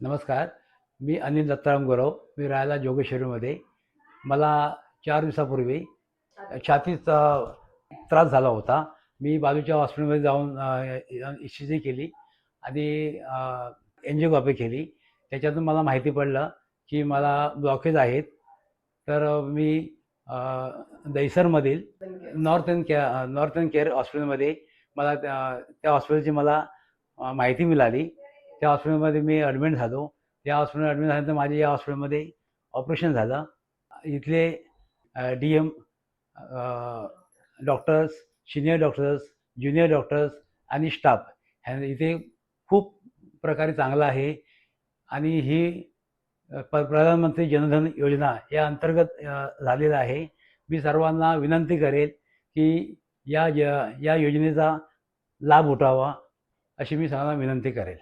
नमस्कार. मी अनिल दत्ताराम गुरव. मी राहायला जोगेश्वरीमध्ये. मला 4 दिवसापूर्वी छातीचा त्रास झाला होता. मी बाजूच्या हॉस्पिटलमध्ये जाऊन ECG केली आणि एंजिओग्राफी केली. त्याच्यातून मला माहिती पडलं की मला ब्लॉकेज आहेत. तर मी अ, दहिसरमधील नॉर्थन केअर हॉस्पिटलमध्ये मला त्या हॉस्पिटलची मला माहिती मिळाली. त्या हॉस्पिटलमध्ये मी ॲडमिट झालो. त्या हॉस्पिटलमध्ये ॲडमिट झाल्यानंतर माझे या हॉस्पिटलमध्ये ऑपरेशन झालं. इथले DM, doctors, senior doctors, junior doctors आणि स्टाफ ह्या इथे खूप प्रकारे चांगला आहे. आणि ही प्रधानमंत्री जनधन योजना या अंतर्गत झालेलं आहे. मी सर्वांना विनंती करेल की या योजनेचा लाभ उठावा, अशी मी सर्वांना विनंती करेल.